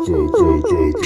2400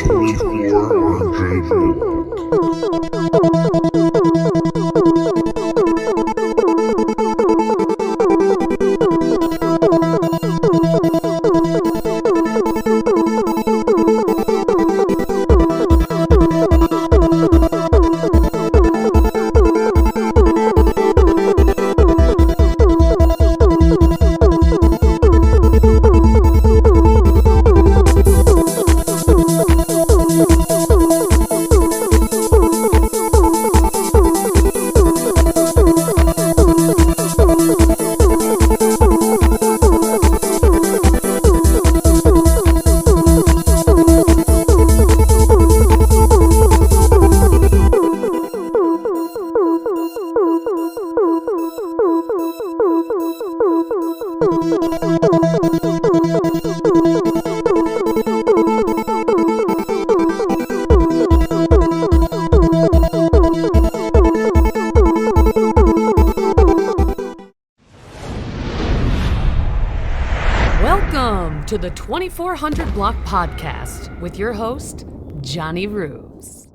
Welcome to the 2400 Block podcast with your host, Johnny Ruse.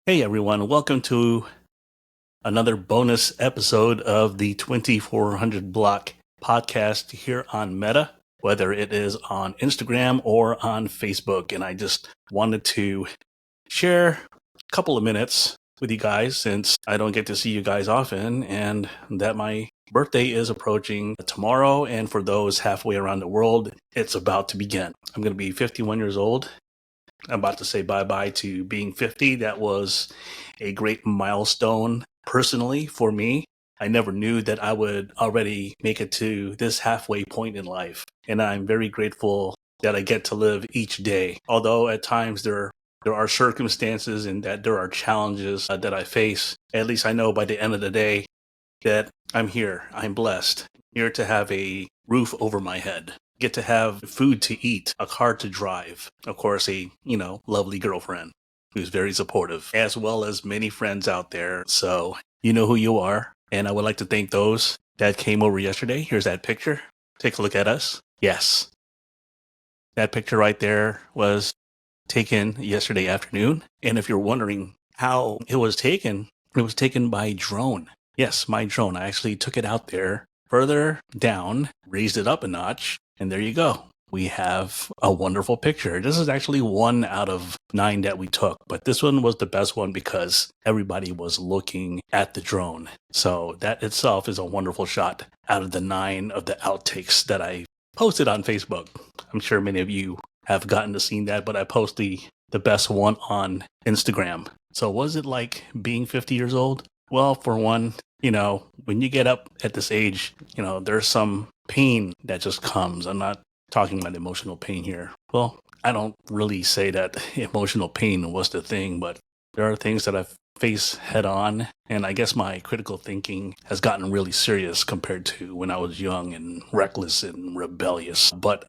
Hey everyone, welcome to another bonus episode of the 2400 Block podcast here on Meze, whether it is on Instagram or on Facebook. And I just wanted to share a couple of minutes with you guys since I don't get to see you guys often and that my birthday is approaching tomorrow. And for those halfway around the world, it's about to begin. I'm going to be 51 years old. I'm about to say bye-bye to being 50. That was a great milestone personally for me. I never knew that I would already make it to this halfway point in life. And I'm very grateful that I get to live each day. Although at times there are circumstances and that there are challenges that I face. At least I know by the end of the day that I'm here. I'm blessed. Here to have a roof over my head. Get to have food to eat, a car to drive, of course, a, lovely girlfriend who's very supportive, as well as many friends out there. So you know who you are. And I would like to thank those that came over yesterday. Here's that picture. Take a look at us. Yes. That picture right there was taken yesterday afternoon. And if you're wondering how it was taken by drone. Yes, my drone. I actually took it out there further down, raised it up a notch. And there you go. We have a wonderful picture. This is actually 1 out of 9 that we took, but this one was the best one because everybody was looking at the drone. So that itself is a wonderful shot out of the 9 of the outtakes that I posted on Facebook. I'm sure many of you have gotten to see that, but I post the best one on Instagram. So was it like being 50 years old? Well, for one, when you get up at this age, there's some pain that just comes. I'm not talking about emotional pain here. Well, I don't really say that emotional pain was the thing, but there are things that I've faced head on. And I guess my critical thinking has gotten really serious compared to when I was young and reckless and rebellious. But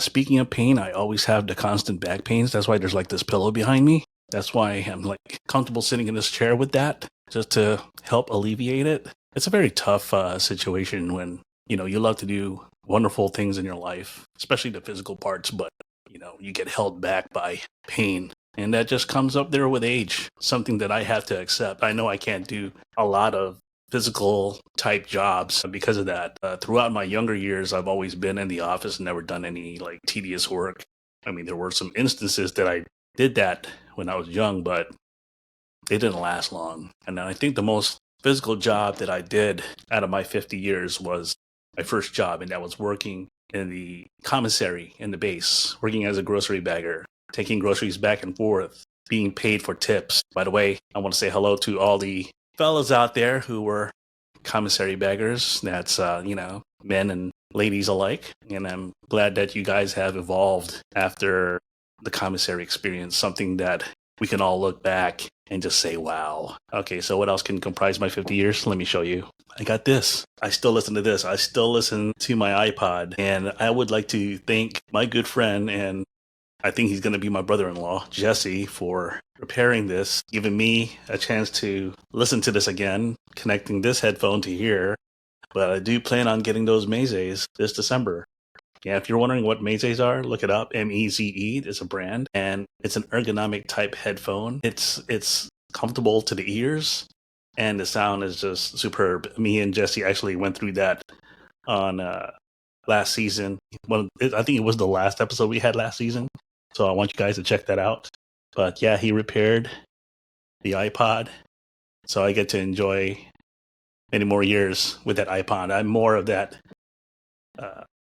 speaking of pain, I always have the constant back pains. That's why there's like this pillow behind me. That's why I'm like comfortable sitting in this chair with that just to help alleviate it. It's a very tough situation when you love to do wonderful things in your life, especially the physical parts, but, you get held back by pain. And that just comes up there with age, something that I have to accept. I know I can't do a lot of physical type jobs because of that. Throughout my younger years, I've always been in the office and never done any like tedious work. I mean, there were some instances that I did that when I was young, but they didn't last long. And I think the most physical job that I did out of my 50 years was my first job, and that was working in the commissary in the base, working as a grocery bagger, taking groceries back and forth, being paid for tips. By the way, I want to say hello to all the fellas out there who were commissary baggers. That's, men and ladies alike. And I'm glad that you guys have evolved after the commissary experience, something that we can all look back and just say, wow. Okay, so what else can comprise my 50 years? Let me show you. I got this. I still listen to this. I still listen to my iPod. And I would like to thank my good friend, and I think he's going to be my brother-in-law, Jesse, for preparing this, giving me a chance to listen to this again, connecting this headphone to here. But I do plan on getting those Mezes this December. Yeah, if you're wondering what Mezes are, look it up. Meze is a brand, and it's an ergonomic type headphone. It's comfortable to the ears, and the sound is just superb. Me and Jesse actually went through that on last season. I think it was the last episode we had last season, so I want you guys to check that out. But yeah, he repaired the iPod, so I get to enjoy many more years with that iPod. I'm more of that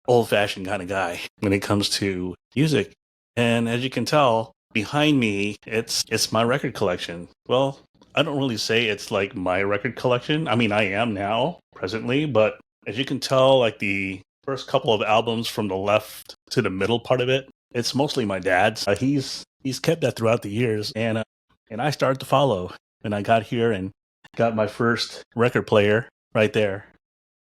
old-fashioned kind of guy when it comes to music. And as you can tell, behind me, it's my record collection. Well, I don't really say it's like my record collection. I mean, I am now, presently, but as you can tell, like the first couple of albums from the left to the middle part of it, it's mostly my dad's. He's kept that throughout the years, and I started to follow. And I got here and got my first record player right there,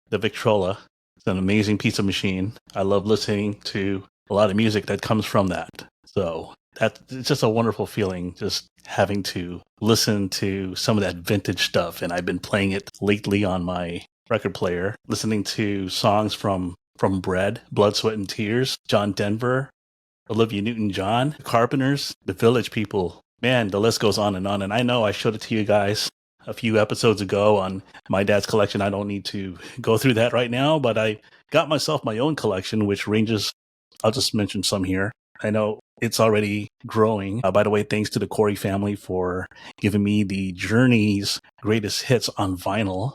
the Victrola. It's an amazing piece of machine. I love listening to a lot of music that comes from that. So it's just a wonderful feeling, just having to listen to some of that vintage stuff. And I've been playing it lately on my record player, listening to songs from Bread, Blood, Sweat, and Tears, John Denver, Olivia Newton-John, the Carpenters, the Village People. Man, the list goes on. And I know I showed it to you guys a few episodes ago on my dad's collection. I don't need to go through that right now, but I got myself my own collection, which ranges, I'll just mention some here. I know it's already growing. By the way, thanks to the Corey family for giving me the Journey's greatest hits on vinyl.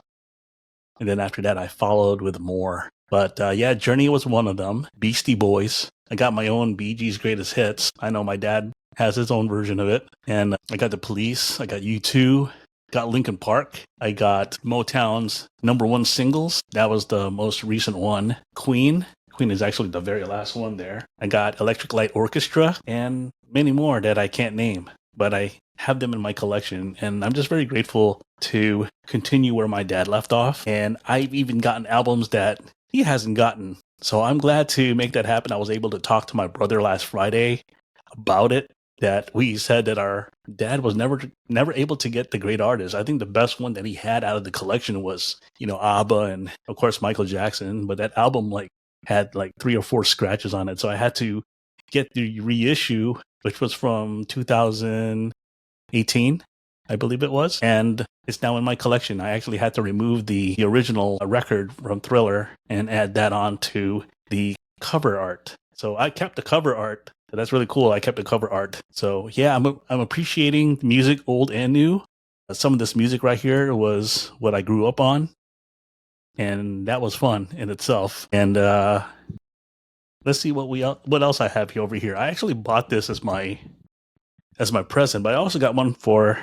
And then after that, I followed with more. But yeah, Journey was one of them. Beastie Boys. I got my own Bee Gees greatest hits. I know my dad has his own version of it. And I got the Police. I got U2. Got Linkin Park. I got Motown's #1 singles. That was the most recent one. Queen. Queen is actually the very last one there. I got Electric Light Orchestra and many more that I can't name, but I have them in my collection, and I'm just very grateful to continue where my dad left off. And I've even gotten albums that he hasn't gotten. So I'm glad to make that happen. I was able to talk to my brother last Friday about it, that we said that our dad was never able to get the great artists. I think the best one that he had out of the collection was, ABBA and of course Michael Jackson, but that album had 3 or 4 scratches on it. So I had to get the reissue, which was from 2018, I believe it was, and it's now in my collection. I actually had to remove the original record from Thriller and add that on to the cover art. So I kept the cover art. That's really cool. I kept the cover art. So yeah, I'm appreciating music, old and new. Some of this music right here was what I grew up on, and that was fun in itself. And let's see what else I have here over here. I actually bought this as my present, but I also got one for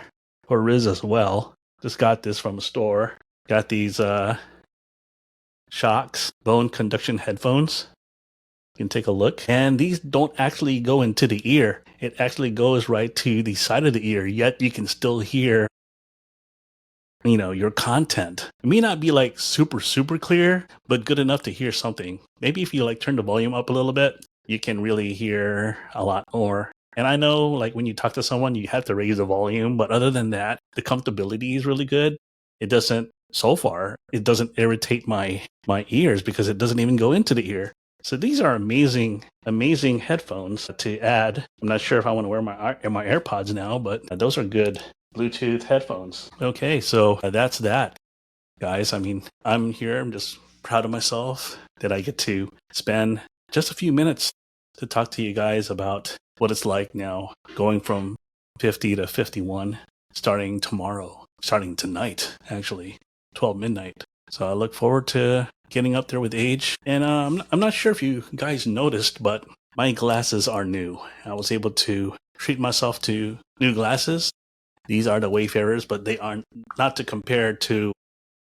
Riz as well. Just got this from a store. Got these Shocks bone conduction headphones. You can take a look. And these don't actually go into the ear. It actually goes right to the side of the ear, yet you can still hear, your content. It may not be super, super clear, but good enough to hear something. Maybe if you turn the volume up a little bit, you can really hear a lot more. And I know when you talk to someone, you have to raise the volume, but other than that, the comfortability is really good. It doesn't irritate my ears because it doesn't even go into the ear. So these are amazing, amazing headphones to add. I'm not sure if I want to wear my AirPods now, but those are good Bluetooth headphones. Okay, so that's that, guys. I mean, I'm here. I'm just proud of myself that I get to spend just a few minutes to talk to you guys about what it's like now, going from 50 to 51, starting tonight, actually, 12 midnight. So I look forward to getting up there with age. And I'm not sure if you guys noticed, but my glasses are new. I was able to treat myself to new glasses. These are the Wayfarers, but they aren't, not to compare to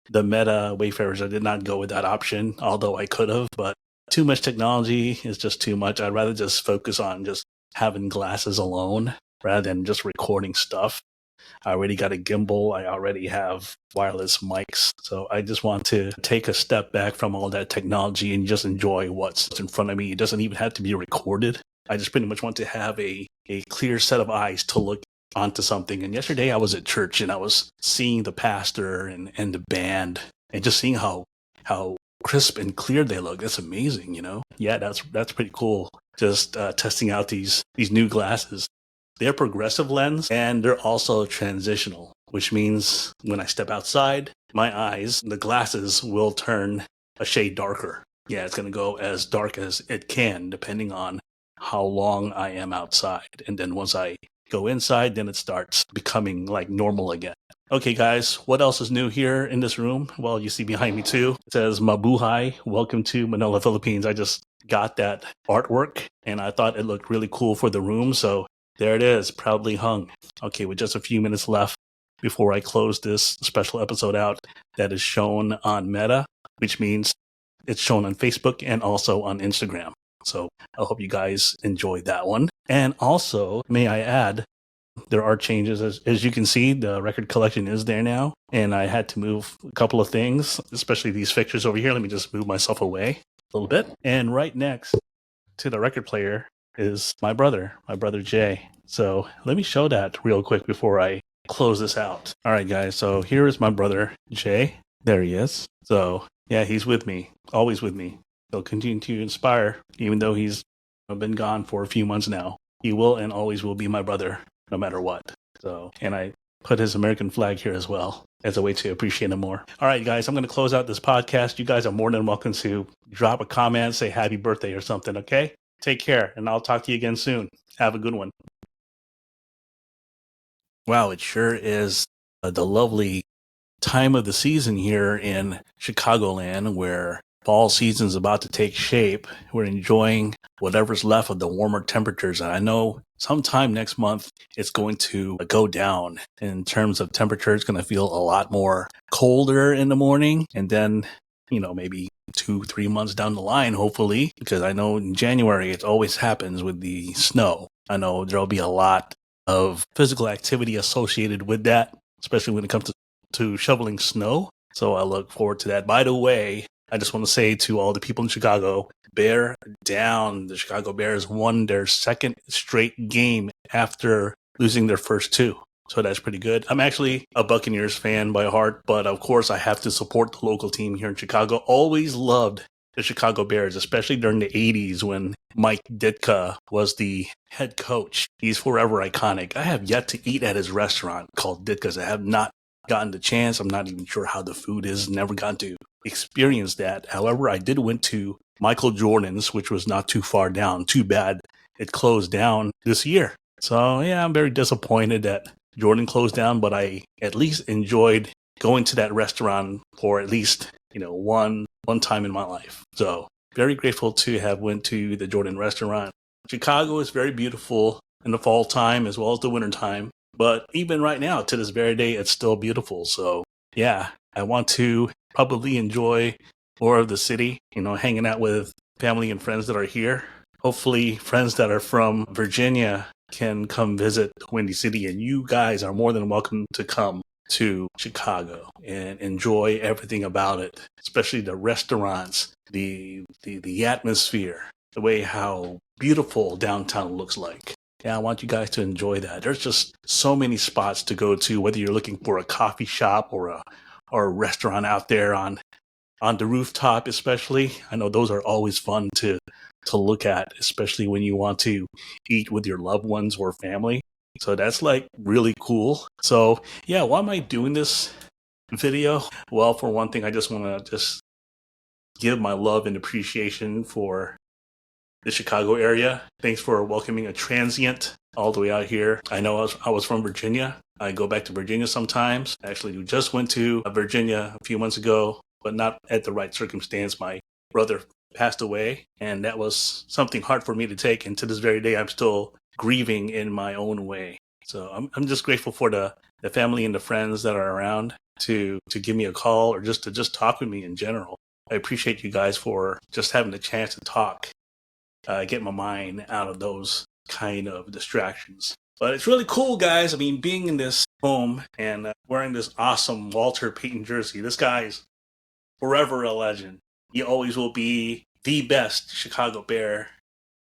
the Meta Wayfarers. I did not go with that option, although I could have, but too much technology is just too much. I'd rather just focus on just having glasses alone rather than just recording stuff. I already got a gimbal. I already have wireless mics. So I just want to take a step back from all that technology and just enjoy what's in front of me. It doesn't even have to be recorded. I just pretty much want to have a clear set of eyes to look onto something. And yesterday I was at church and I was seeing the pastor and the band and just seeing how crisp and clear they look. That's amazing, Yeah, that's pretty cool. Just testing out these new glasses. They're progressive lens and they're also transitional, which means when I step outside, my eyes, the glasses will turn a shade darker. Yeah, it's going to go as dark as it can, depending on how long I am outside. And then once I go inside, then it starts becoming like normal again. Okay, guys, what else is new here in this room? Well, you see behind me too. It says Mabuhay, welcome to Manila, Philippines. I just got that artwork and I thought it looked really cool for the room. So there it is, proudly hung. Okay, with just a few minutes left before I close this special episode out that is shown on Meta, which means it's shown on Facebook and also on Instagram. So I hope you guys enjoyed that one. And also, may I add, there are changes. As you can see, the record collection is there now. And I had to move a couple of things, especially these fixtures over here. Let me just move myself away a little bit. And right next to the record player is my brother Jay. So let me show that real quick before I close this out. All right, guys. So here is my brother Jay. There he is. So yeah, he's with me, always with me. He'll continue to inspire, even though he's been gone for a few months now. He will and always will be my brother, no matter what. So, and I put his American flag here as well as a way to appreciate him more. All right, guys, I'm going to close out this podcast. You guys are more than welcome to drop a comment, say happy birthday or something, okay? Take care, and I'll talk to you again soon. Have a good one. Wow, it sure is the lovely time of the season here in Chicagoland, where fall season's about to take shape. We're enjoying whatever's left of the warmer temperatures. And I know sometime next month, it's going to go down in terms of temperature. It's going to feel a lot more colder in the morning. And then, maybe 2-3 months down the line, hopefully, because I know in January, it always happens with the snow. I know there'll be a lot of physical activity associated with that, especially when it comes to shoveling snow. So I look forward to that. By the way, I just want to say to all the people in Chicago, bear down. The Chicago Bears won their second straight game after losing their first two. So that's pretty good. I'm actually a Buccaneers fan by heart, but of course I have to support the local team here in Chicago. Always loved the Chicago Bears, especially during the 80s when Mike Ditka was the head coach. He's forever iconic. I have yet to eat at his restaurant called Ditka's. I have not gotten the chance. I'm not even sure how the food is. Never gotten to experience that. However, I did went to Michael Jordan's, which was not too far down. Too bad it closed down this year. So yeah, I'm very disappointed that Jordan closed down, but I at least enjoyed going to that restaurant for at least, one time in my life. So very grateful to have went to the Jordan restaurant. Chicago is very beautiful in the fall time as well as the winter time. But even right now, to this very day, it's still beautiful. So yeah, I want to probably enjoy more of the city, hanging out with family and friends that are here. Hopefully friends that are from Virginia can come visit Windy City, and you guys are more than welcome to come to Chicago and enjoy everything about it, especially the restaurants, the atmosphere, the way how beautiful downtown looks like. Yeah, I want you guys to enjoy that. There's just so many spots to go to, whether you're looking for a coffee shop or a restaurant out there on the rooftop, especially. I know those are always fun to look at, especially when you want to eat with your loved ones or family. So that's like really cool. So yeah, why am I doing this video? Well, for one thing, I just want to just give my love and appreciation for the Chicago area. Thanks for welcoming a transient all the way out here. I know I was from Virginia. I go back to Virginia sometimes. Actually, we just went to Virginia a few months ago, but not at the right circumstance. My brother passed away, and that was something hard for me to take. And to this very day, I'm still grieving in my own way. So I'm just grateful for the family and the friends that are around to give me a call or just to talk with me in general. I appreciate you guys for just having the chance to talk. Get my mind out of those kind of distractions. But it's really cool, guys. I mean, being in this home and wearing this awesome Walter Payton jersey, this guy's forever a legend. He always will be the best Chicago Bear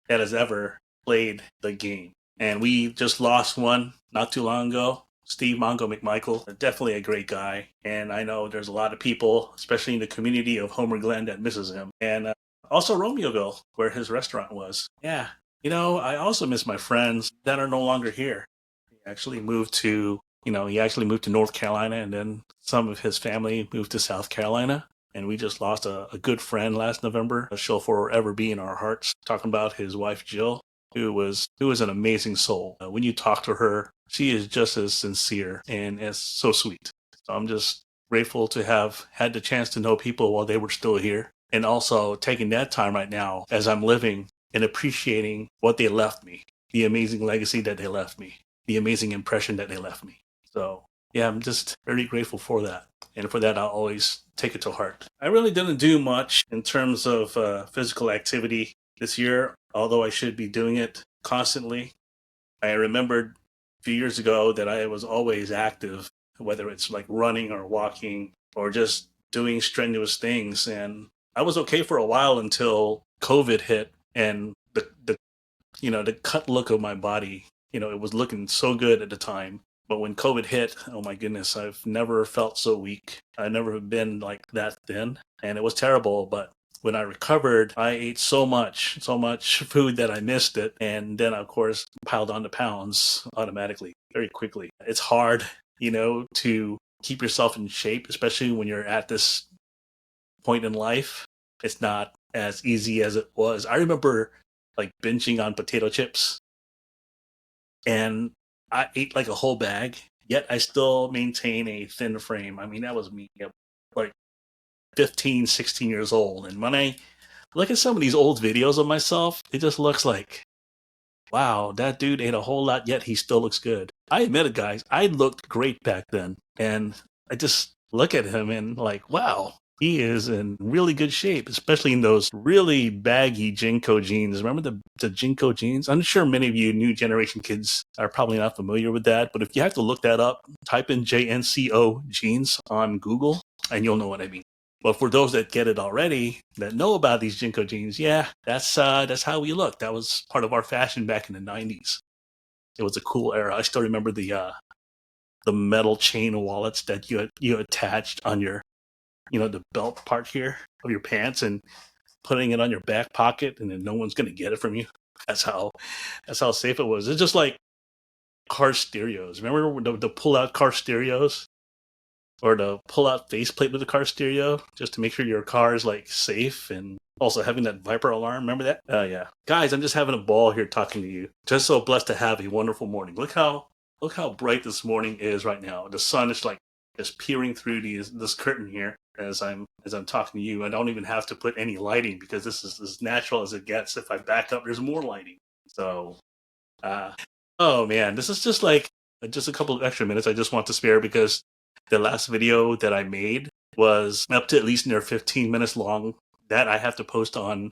that has ever played the game. And we just lost one not too long ago. Steve Mongo McMichael, definitely a great guy. And I know there's a lot of people, especially in the community of Homer Glen, that misses him. And also Romeoville, where his restaurant was. Yeah. I also miss my friends that are no longer here. He actually moved to, North Carolina, and then some of his family moved to South Carolina. And we just lost a good friend last November. She'll forever be in our hearts. Talking about his wife, Jill, who was an amazing soul. When you talk to her, she is just as sincere and as so sweet. So I'm just grateful to have had the chance to know people while they were still here, and also taking that time right now as I'm living and appreciating what they left me, the amazing legacy that they left me, the amazing impression that they left me. So yeah, I'm just very grateful for that. And for that, I'll always take it to heart. I really didn't do much in terms of physical activity this year, although I should be doing it constantly. I remembered a few years ago that I was always active, whether it's like running or walking or just doing strenuous things. And I was okay for a while until COVID hit, and the cut look of my body, it was looking so good at the time. But when COVID hit, oh my goodness, I've never felt so weak. I've never been like that thin, and it was terrible. But when I recovered, I ate so much food that I missed it. And then, of course, piled on the pounds automatically, very quickly. It's hard, to keep yourself in shape, especially when you're at this point in life. It's not as easy as it was. I remember like binging on potato chips, and I ate like a whole bag, yet I still maintain a thin frame. I mean, that was me at like 15, 16 years old. And when I look at some of these old videos of myself, it just looks like, wow, that dude ate a whole lot, yet he still looks good. I admit it, guys, I looked great back then. And I just look at him and like, wow, he is in really good shape, especially in those really baggy Jinko jeans. Remember the Jinko jeans? I'm sure many of you new generation kids are probably not familiar with that, but if you have to look that up, type in JNCO jeans on Google and you'll know what I mean. But for those that get it already, that know about these Jinko jeans, yeah, that's how we look. That was part of our fashion back in the 90s. It was a cool era. I still remember the metal chain wallets that you attached on your, the belt part here of your pants, and putting it on your back pocket, and then no one's gonna get it from you. That's how safe it was. It's just like car stereos. Remember the pull-out car stereos? Or the pull-out faceplate with the car stereo, just to make sure your car is like safe, and also having that Viper alarm. Remember that? Yeah. Guys, I'm just having a ball here talking to you. Just so blessed to have a wonderful morning. Look how bright this morning is right now. The sun is like just peering through this curtain here as I'm talking to you. I don't even have to put any lighting because this is as natural as it gets. If I back up, there's more lighting. So, oh man, this is just like just a couple of extra minutes I just want to spare because the last video that I made was up to at least near 15 minutes long. That I have to post on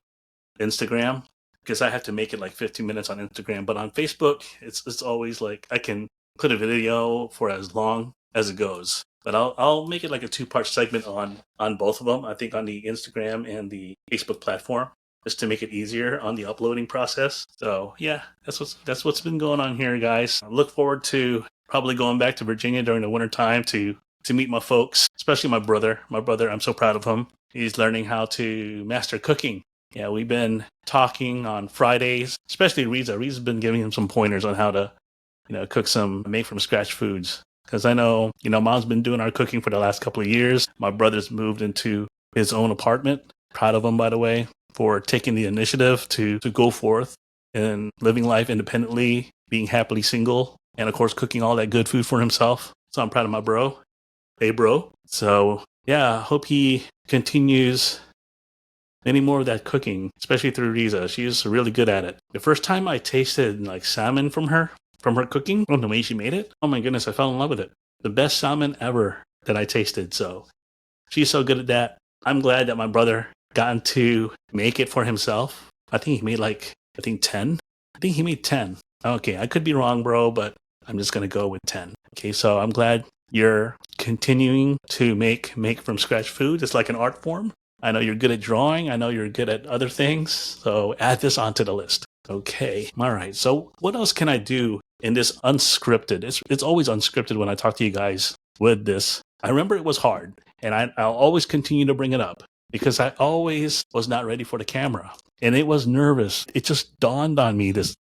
Instagram because I have to make it like 15 minutes on Instagram. But on Facebook, it's always like I can put a video for as long as it goes. But I'll make it like a 2-part segment on both of them. I think on the Instagram and the Facebook platform, just to make it easier on the uploading process. So yeah, that's what's been going on here, guys. I look forward to probably going back to Virginia during the winter time to meet my folks, especially my brother. My brother, I'm so proud of him. He's learning how to master cooking. Yeah, we've been talking on Fridays, especially Riza. Riza's been giving him some pointers on how to, cook some make from scratch foods. Because I know, Mom's been doing our cooking for the last couple of years. My brother's moved into his own apartment. Proud of him, by the way, for taking the initiative to go forth and living life independently, being happily single, and of course, cooking all that good food for himself. So I'm proud of my bro. Hey, bro. So yeah, I hope he continues any more of that cooking, especially through Riza. She's really good at it. The first time I tasted like salmon from her cooking, the way she made it, oh my goodness, I fell in love with it. The best salmon ever that I tasted. So she's so good at that. I'm glad that my brother gotten to make it for himself. I think he made 10. I think he made 10. Okay, I could be wrong, bro, but I'm just going to go with 10. Okay, so I'm glad you're continuing to make from scratch food. It's like an art form. I know you're good at drawing. I know you're good at other things. So add this onto the list. Okay. All right. So what else can I do in this unscripted. It's always unscripted when I talk to you guys with this. I remember it was hard, and I'll always continue to bring it up because I always was not ready for the camera, and it was nervous. It just dawned on me this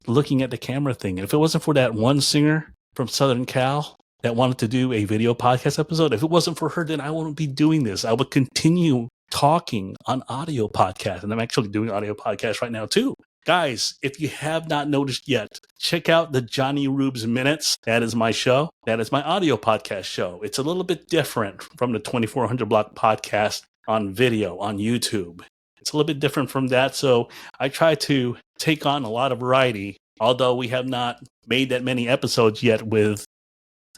looking at the camera thing. And if it wasn't for that one singer from Southern Cal that wanted to do a video podcast episode, if it wasn't for her, then I wouldn't be doing this. I would continue talking on audio podcast, and I'm actually doing audio podcast right now too. Guys, if you have not noticed yet, check out the Johnny Rube's Minutes. That is my show. That is my audio podcast show. It's a little bit different from the 2400 Block podcast on video on YouTube. It's a little bit different from that. So I try to take on a lot of variety, although we have not made that many episodes yet with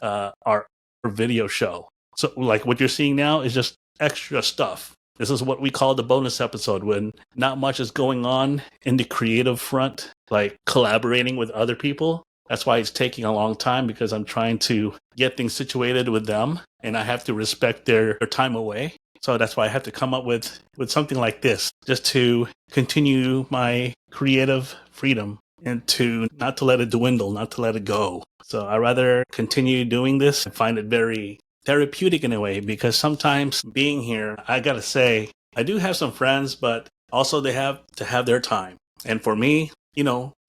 our video show. So like what you're seeing now is just extra stuff. This is what we call the bonus episode, when not much is going on in the creative front, like collaborating with other people. That's why it's taking a long time, because I'm trying to get things situated with them, and I have to respect their time away. So that's why I have to come up with something like this, just to continue my creative freedom and to not to let it dwindle, not to let it go. So I rather continue doing this and find it very therapeutic in a way, because sometimes being here, I gotta say, I do have some friends, but also they have to have their time. And for me,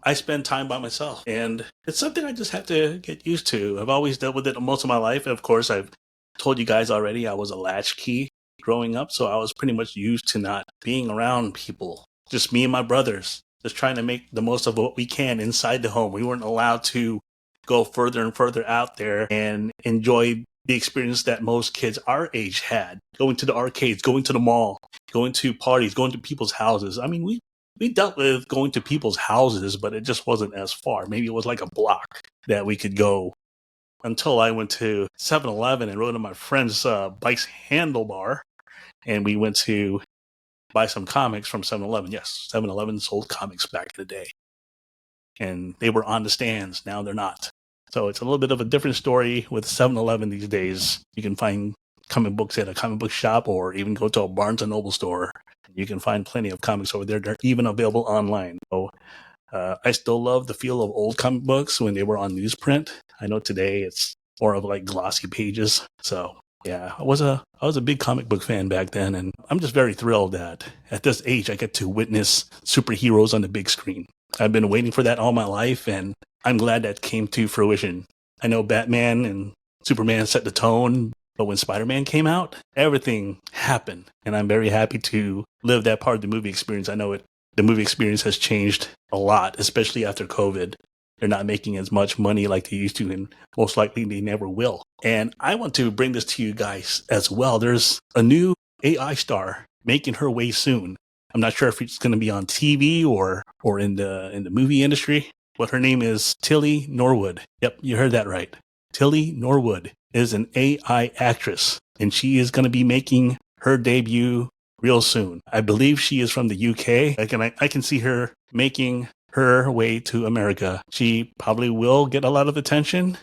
I spend time by myself, and it's something I just have to get used to. I've always dealt with it most of my life. And of course, I've told you guys already, I was a latchkey growing up. So I was pretty much used to not being around people, just me and my brothers, just trying to make the most of what we can inside the home. We weren't allowed to go further and further out there and enjoy the experience that most kids our age had, going to the arcades, going to the mall, going to parties, going to people's houses. I mean, we dealt with going to people's houses, but it just wasn't as far. Maybe it was like a block that we could go, until I went to 7-Eleven and rode on my friend's bike's handlebar, and we went to buy some comics from 7-Eleven. Yes, 7-Eleven sold comics back in the day, and they were on the stands. Now they're not. So it's a little bit of a different story with 7-Eleven these days. You can find comic books at a comic book shop, or even go to a Barnes & Noble store. You can find plenty of comics over there. They're even available online. So I still love the feel of old comic books when they were on newsprint. I know today it's more of like glossy pages. So yeah, I was a big comic book fan back then, and I'm just very thrilled that at this age I get to witness superheroes on the big screen. I've been waiting for that all my life, and I'm glad that came to fruition. I know Batman and Superman set the tone, but when Spider-Man came out, everything happened, and I'm very happy to live that part of the movie experience. I know the movie experience has changed a lot, especially after COVID. They're not making as much money like they used to, and most likely they never will. And I want to bring this to you guys as well. There's a new AI star making her way soon. I'm not sure if it's going to be on TV or in the movie industry, but her name is Tilly Norwood. Yep, you heard that right. Tilly Norwood is an AI actress, and she is going to be making her debut real soon. I believe she is from the UK. I can see her making her way to America. She probably will get a lot of attention,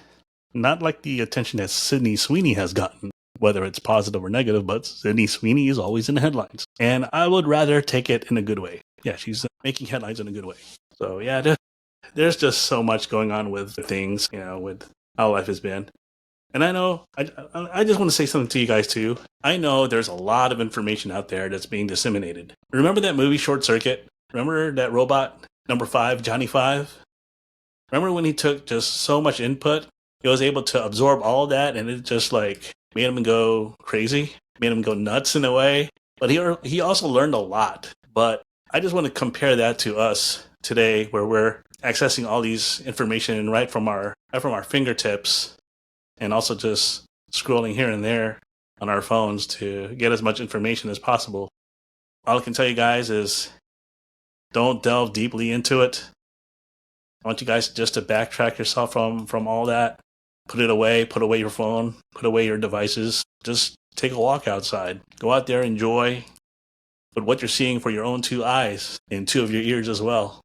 not like the attention that Sydney Sweeney has gotten, whether it's positive or negative, but Sydney Sweeney is always in the headlines. And I would rather take it in a good way. Yeah, she's making headlines in a good way. So yeah, there's just so much going on with things, with how life has been. And I know, I just want to say something to you guys too. I know there's a lot of information out there that's being disseminated. Remember that movie Short Circuit? Remember that robot, number 5, Johnny 5? Remember when he took just so much input? He was able to absorb all of that, and it just like made him go crazy, made him go nuts in a way. But he also learned a lot. But I just want to compare that to us today, where we're accessing all these information right from our fingertips, and also just scrolling here and there on our phones to get as much information as possible. All I can tell you guys is don't delve deeply into it. I want you guys just to backtrack yourself from all that. Put it away, put away your phone, put away your devices. Just take a walk outside. Go out there, enjoy. But what you're seeing for your own 2 eyes and 2 of your ears as well.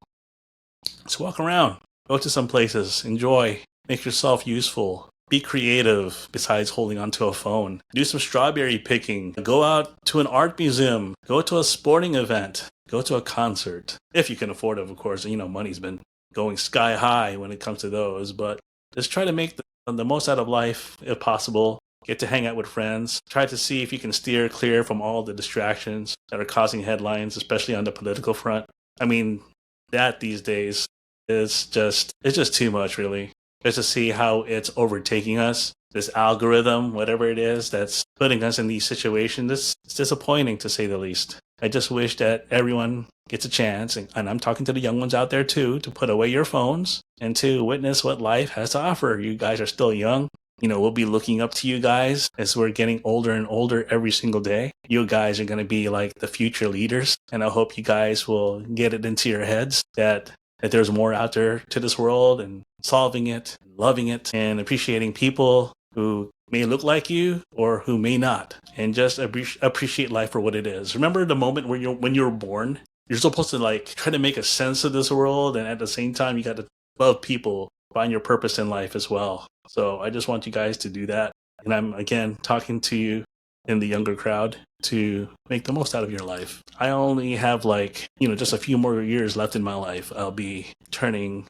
Just walk around. Go to some places. Enjoy. Make yourself useful. Be creative besides holding onto a phone. Do some strawberry picking. Go out to an art museum. Go to a sporting event. Go to a concert. If you can afford it, of course. Money's been going sky high when it comes to those, but just try to make the most out of life if possible. Get to hang out with friends. Try to see if you can steer clear from all the distractions that are causing headlines, especially on the political front. I mean, that these days is it's just too much, really. Just to see how it's overtaking us. This algorithm, whatever it is, that's putting us in these situations, it's disappointing to say the least. I just wish that everyone gets a chance, and I'm talking to the young ones out there too, to put away your phones and to witness what life has to offer. You guys are still young. We'll be looking up to you guys as we're getting older and older every single day. You guys are going to be like the future leaders, and I hope you guys will get it into your heads that there's more out there to this world, and solving it, loving it, and appreciating people who may look like you or who may not, and just appreciate life for what it is. Remember the moment when you were born? You're supposed to try to make a sense of this world, and at the same time, you got to love people, find your purpose in life as well. So I just want you guys to do that. And I'm, again, talking to you in the younger crowd to make the most out of your life. I only have just a few more years left in my life. I'll be turning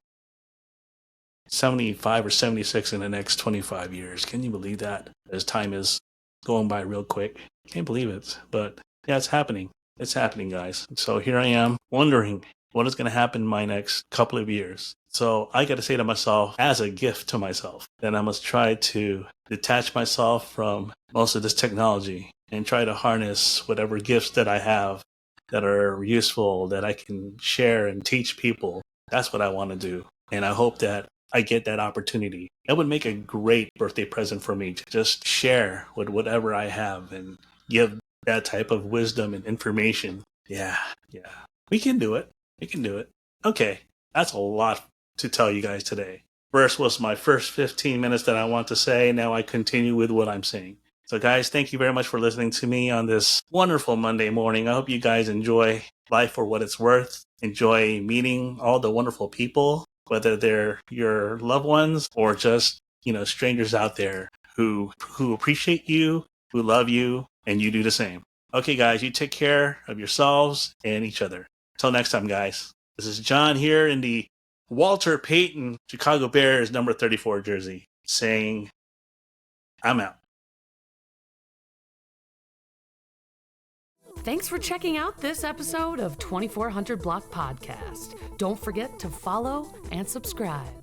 75 or 76 in the next 25 years. Can you believe that? As time is going by real quick. Can't believe it. But yeah, it's happening. It's happening, guys. So here I am wondering what is going to happen in my next couple of years. So I got to say to myself, as a gift to myself, that I must try to detach myself from most of this technology and try to harness whatever gifts that I have that are useful, that I can share and teach people. That's what I want to do. And I hope that I get that opportunity. That would make a great birthday present for me, to just share with whatever I have and give that type of wisdom and information. Yeah. We can do it. We can do it. Okay. That's a lot to tell you guys today. First was my first 15 minutes that I want to say. Now I continue with what I'm saying. So guys, thank you very much for listening to me on this wonderful Monday morning. I hope you guys enjoy life for what it's worth. Enjoy meeting all the wonderful people, whether they're your loved ones or just, strangers out there who appreciate you, who love you, and you do the same. Okay, guys, you take care of yourselves and each other. Till next time, guys. This is John here in the Walter Payton Chicago Bears number 34 jersey, saying, I'm out. Thanks for checking out this episode of 2400 Block Podcast. Don't forget to follow and subscribe.